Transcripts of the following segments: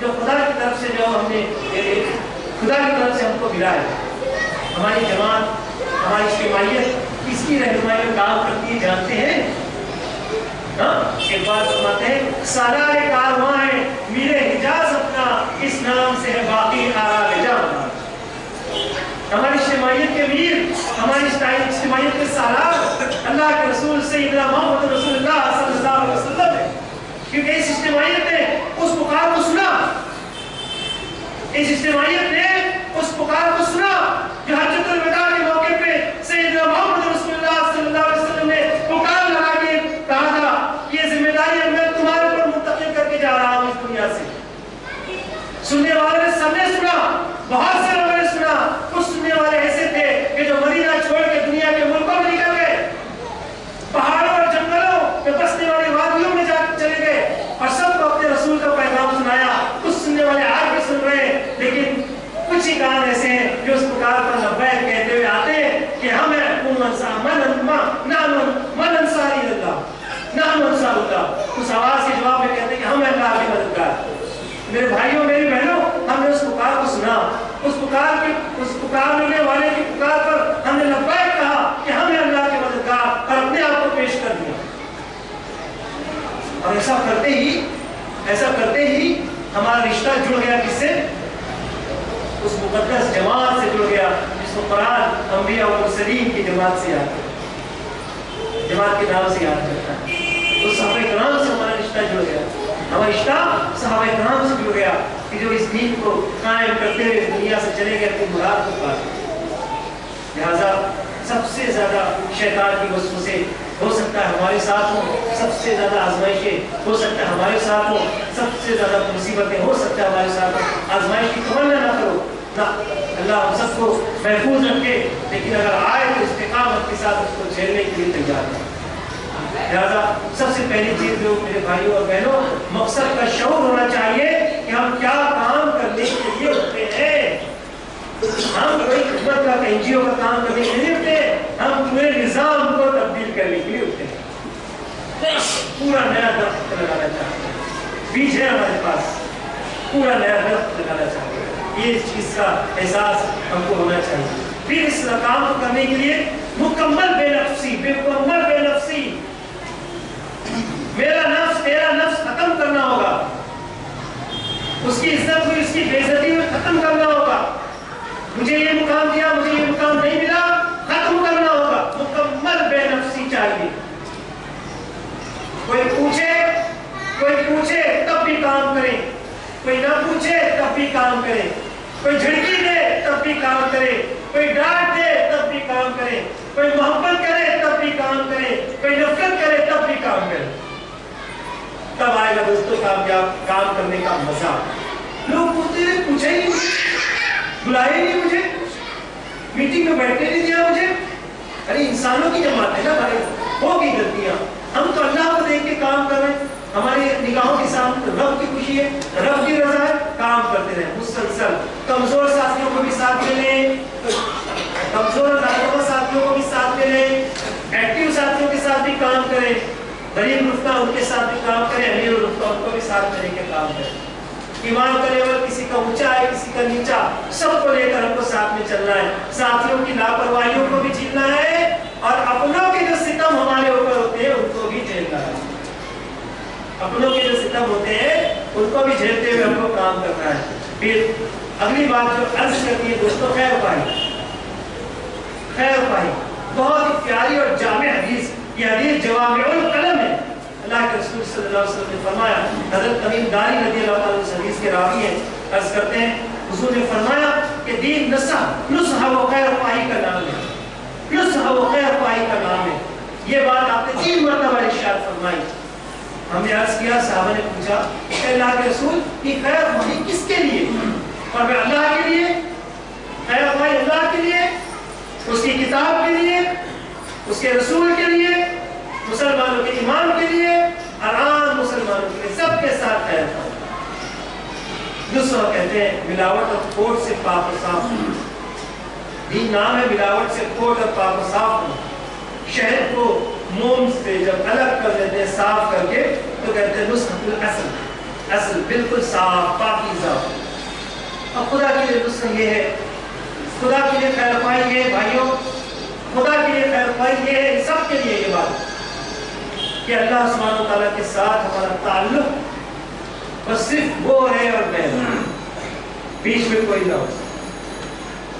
جو خدا کی طرف سے جو ہم نے خدا کی طرف سے ہم کو ملا ہے. ہماری جماعت ہماری اجتماعیت کس کی رہنمائی میں کام کرتی ہے جانتے ہیں؟ ایک بات فرماتے ہیں سالار کارواں ہے میرے حجاز اپنا اس نام سے ہے باقی آرام جان. ہماری اجتماعیت کے میر ہماری اجتماعیت کے سالار اللہ کے رسول سیدنا محمد رسول اللہ صلی اللہ علیہ وسلم ہے. کیونکہ اس اجتماعیت نے اس پکار کو سنا, اس اجتماعیت نے اس پکار کو سنا جو حجۃ الوداع کے موقع پہ سیدنا محمد رسول اللہ صلی اللہ علیہ وسلم نے پکار لگا کے کہا تھا یہ ذمہ داری میں تمہارے اوپر منتقل کر کے جا رہا ہوں اس دنیا سے. سننے والے سب نے سنا, بہت سے لوگوں نے سنا. کچھ سننے والے ایسے تھے کہ جو مدینہ چھوڑ کے دنیا کے ملکوں میں نکل گئے, پہاڑوں اور جنگلوں میں بسنے والی وادیوں میں جا چلے گئے اور سب کو اپنے رسول کا پیغام سنایا. کچھ سننے والے آج بھی سن رہے ہیں, لیکن کچھ ہی کام ایسے ہیں جو اس پکار پر لبیک کہتے ہوئے آتے ہیں کہ ہم ہیں من انصاری اللہ نحن انصار اللہ. اس آواز کے جواب میں کہتے ہیں کہ ہم ہیں اللہ کے مددگار. میرے بھائیوں میری بہنوں, ہم نے اس پکار کو سنا, اس پکارنے والے کی پکار پر ہم نے لبیک کہا کہ ہم ہیں اللہ کے مددگار اور اپنے آپ کو پیش کر دیا. اور ایسا کرتے ہی ہمارا رشتہ جڑ گیا کس سے؟ اس مقدس جماعت سے جڑ گیا جس کو قرآن انبیاء و مرسلین کی جماعت سے یاد کرتا ہے, جماعت کے نام سے یاد کرتا ہے. تو صحابہ کرام سے ہمارا رشتہ جڑ گیا, ہمارا رشتہ صحابہ کرام سے جڑ گیا کہ جو اس دین کو قائم کرتے ہوئے دنیا سے چلے گئے اپنی مراد کو پا گئے. لہٰذا سب سے زیادہ شیطان کی وسوسے ہو سکتا ہے ہمارے ساتھ ہوں, سب سے زیادہ آزمائشیں ہو سکتا ہے ہمارے ساتھ ہوں, سب سے زیادہ مصیبتیں ہو سکتا ہے ہمارے ساتھ ہوں. آزمائش کی تمنا نہ کرو, نہ اللہ ہم سب کو محفوظ رکھے, لیکن اگر آئے تو استقامت کے ساتھ اس کو جھیلنے کے لیے تیار ہے. لہٰذا سب سے پہلی چیز جو میرے بھائیوں اور بہنوں, مقصد کا شعور ہونا چاہیے کہ ہم کیا کام کرنے کے لیے اٹھتے ہیں. ہم کوئی خدمت کا NGO کا کام کرنے کے لیے اٹھتے ہیں, ہم پورے نظام کو تبدیل کرنے کے لیے اٹھتے ہیں. پورا نیا درخت لگانا چاہتے ہیں, بیج ہے ہمارے پاس, پورا نیا درخت لگانا چاہتے ہیں. یہ چیز کا احساس ہم کو ہونا چاہیے. پھر اس کام کو کرنے کے لیے مکمل بے نفسی میرا نفس تیرا نفس ختم کرنا ہوگا. اس کی عزت ہوئی, اس کی بے عزتی ہوئی, ختم کرنا ہوگا. مجھے یہ مقام دیا, مجھے یہ مقام نہیں ملا, ختم کرنا ہوگا. مکمل بے نفسی چاہیے. کوئی پوچھے تب بھی کام کرے, کوئی نہ پوچھے تب بھی کام کرے, کوئی جھڑکی دے تب بھی کام کرے, کوئی ڈانٹ دے تب بھی کام کرے, کوئی محبت کرے تب بھی کام کرے, کوئی نفرت کرے تب بھی کام کرے. تب آئے گا دوستوں کامیاب کام کرنے کا مزہ. لوگ پوچھتے ہیں پوچھا ہی نہیں, بلائے نہیں مجھے, میٹنگ میں بیٹھنے نہیں دیا مجھے. ارے انسانوں کی جماعت ہے نا بھائی, ہوگی غلطیاں. ہم تو اللہ کو دیکھ کے کام کر رہے ہیں, ہماری نگاہوں کے سامنے رب کی خوشی ہے, رب کی رضا ہے, کام کرتے رہیں مسلسل. کمزور ساتھیوں کو بھی ساتھ میں لیں, کمزور ساتھیوں کو بھی ساتھ میں لیں, ایکٹیو ساتھیوں کے ساتھ بھی کام کریں, غریب رفتہ ان کے ساتھ بھی کام کریں, امیر رفتہ ان کو بھی ساتھ میں لے کے کام کریں. ایمان کا لیول کسی کا اونچا ہے, کسی کا نیچا, سب کو لے کر ہم کو ساتھ میں چلنا ہے. ساتھیوں کی لاپرواہیوں کو بھی جھیلنا ہے اور اپنوں کے جو ستم ہمارے اوپر ہوتے ہیں ان کو بھی جھیلنا ہے. اپنوں کے جو ستم ہوتے ہیں ان کو بھی جھیلتے ہوئے ہم کو کام کرنا ہے. پھر اگلی بات جو عرض کرتی ہے دوستوں, خیر پائی بہت ہی پیاری اور جامع حدیث. یہ حدیث جوامع الکلم ہے. اللہ کے رسول صلی اللہ علیہ وسلم نے فرمایا, حضرت تمیم داری رضی اللہ تعالیٰ اس حدیث کے راوی ہیں, عرض کرتے ہیں حضور نے فرمایا کہ دین نصح و خیر پائی کا نام ہے, نصح و خیر پائی کا نام ہے. یہ بات آپ نے 3 مرتبہ ارشاد فرمائی. ہم نے عرض کیا, صحابہ نے پوچھا کہ اللہ کے رسول یہ خیر پائی کس کے لیے؟ اور میں اللہ کے لیے, خیر پائی اللہ کے لیے, اس کی کتاب کے لیے, اس کے رسول کے لیے, مسلمانوں کے ایمان کے لیے, عام مسلمانوں کے لیے, سب کے ساتھ خیر پائی. دوسرا کہتے ہیں ملاوٹ اور کھوٹ سے پاک و صاف ہونا. دین نام ہے ملاوٹ سے کھوٹ اور پاک و صاف ہونا. شہد کو موم سے جب الگ کر دیتے ہیں صاف کر کے تو کہتے ہیں نسخۃ الاصل, اصل بالکل صاف پاکیزہ. اب خدا کے لیے نسخہ یہ ہے، خدا کے لیے خیر خواہی یہ ہے بھائیوں، خدا کے لیے خیر خواہی یہ ہے، سب کے لیے یہ بات کہ اللہ سبحانہ و تعالیٰ کے ساتھ ہمارا تعلق بس صرف وہ ہے اور میں، بیچ میں کوئی نہ ہو.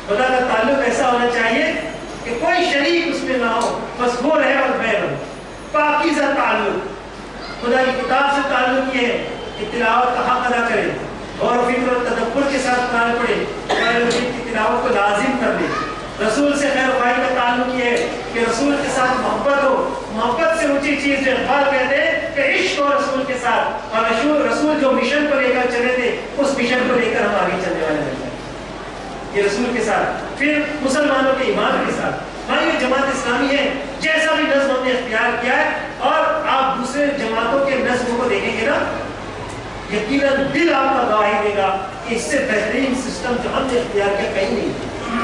خدا کا تعلق ایسا ہونا چاہیے کہ کوئی شریک اس میں نہ ہو، بس وہ رہے اور میں رہوں. پاکیزہ تعلق. خدا کی کتاب سے تعلق یہ ہے کہ تلاوت کا حق ادا کرے، غور و فکر اور تدبر کے ساتھ قرآن پڑھے، قرآن مجید کی تلاوت کو لازم کر لے. رسول سے خیر خواہی کا تعلق یہ ہے کہ رسول کے ساتھ محبت ہو. محبت سے اونچی چیز جو اقبال کہتے ہیں کہ عشق ہو رسول کے ساتھ، اور رسول جو مشن کو لے کر چلے تھے اس مشن کو لے کر ہم آگے چلنے والے ہیں. یہ رسول کے ساتھ. پھر مسلمانوں کے ایمان کے ساتھ. ہماری جماعت اسلامی ہے، جیسا بھی نظم ہم نے اختیار کیا ہے، اور آپ دوسرے جماعتوں کے نظم کو دیکھیں گے نا، یقیناً دل آپ کا گواہی دے گا کہ اس سے بہترین سسٹم جو ہم نے اختیار کیا کہیں نہیں.